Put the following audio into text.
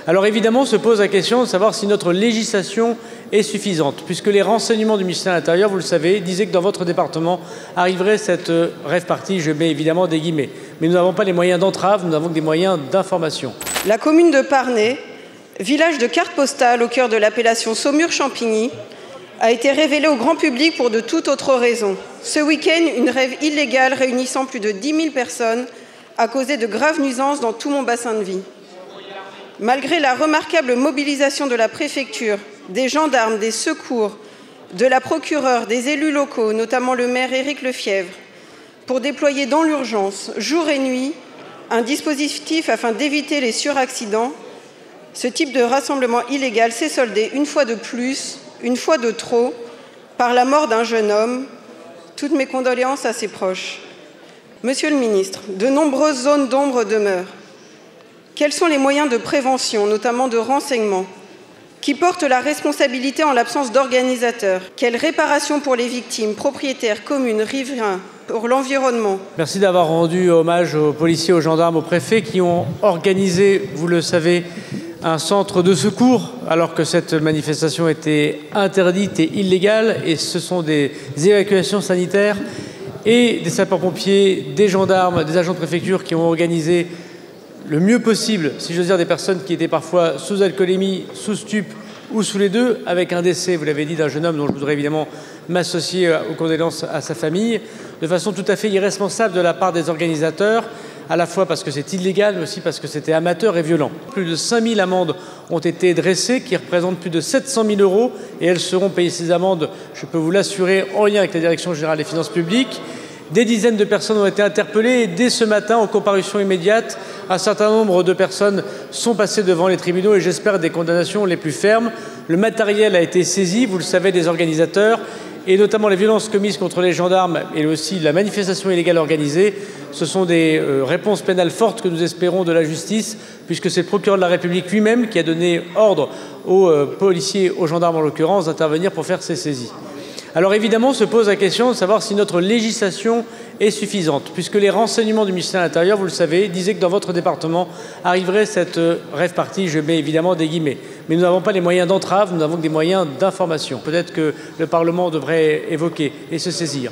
Alors évidemment, se pose la question de savoir si notre législation est suffisante, puisque les renseignements du ministère de l'Intérieur, vous le savez, disaient que dans votre département arriverait cette rave-party, je mets évidemment des guillemets. Mais nous n'avons pas les moyens d'entrave, nous avons que des moyens d'information. La commune de Parnay, village de carte postale au cœur de l'appellation Saumur-Champigny, a été révélée au grand public pour de toute autre raison. Ce week-end, une rave illégale réunissant plus de 10 000 personnes a causé de graves nuisances dans tout mon bassin de vie. Malgré la remarquable mobilisation de la préfecture, des gendarmes, des secours, de la procureure, des élus locaux, notamment le maire Éric Lefebvre, pour déployer dans l'urgence, jour et nuit, un dispositif afin d'éviter les suraccidents, ce type de rassemblement illégal s'est soldé une fois de plus, une fois de trop, par la mort d'un jeune homme. Toutes mes condoléances à ses proches. Monsieur le ministre, de nombreuses zones d'ombre demeurent. Quels sont les moyens de prévention, notamment de renseignement, qui portent la responsabilité en l'absence d'organisateurs? Quelle réparation pour les victimes, propriétaires, communes, riverains, pour l'environnement? Merci d'avoir rendu hommage aux policiers, aux gendarmes, aux préfets qui ont organisé, vous le savez, un centre de secours alors que cette manifestation était interdite et illégale. Et ce sont des évacuations sanitaires et des sapeurs-pompiers, des gendarmes, des agents de préfecture qui ont organisé le mieux possible, si j'ose dire, des personnes qui étaient parfois sous alcoolémie, sous stup ou sous les deux, avec un décès, vous l'avez dit, d'un jeune homme dont je voudrais évidemment m'associer aux condoléances à sa famille, de façon tout à fait irresponsable de la part des organisateurs, à la fois parce que c'est illégal, mais aussi parce que c'était amateur et violent. Plus de 5 000 amendes ont été dressées, qui représentent plus de 700 000 €, et elles seront payées, ces amendes, je peux vous l'assurer, en lien avec la Direction générale des finances publiques. Des dizaines de personnes ont été interpellées et dès ce matin, en comparution immédiate, un certain nombre de personnes sont passées devant les tribunaux et j'espère des condamnations les plus fermes. Le matériel a été saisi, vous le savez, des organisateurs, et notamment les violences commises contre les gendarmes et aussi la manifestation illégale organisée. Ce sont des réponses pénales fortes que nous espérons de la justice, puisque c'est le procureur de la République lui-même qui a donné ordre aux policiers, aux gendarmes en l'occurrence, d'intervenir pour faire ces saisies. Alors évidemment, se pose la question de savoir si notre législation est suffisante, puisque les renseignements du ministère de l'Intérieur, vous le savez, disaient que dans votre département arriverait cette rave-party, je mets évidemment des guillemets. Mais nous n'avons pas les moyens d'entrave, nous n'avons que des moyens d'information. Peut-être que le Parlement devrait évoquer et se saisir.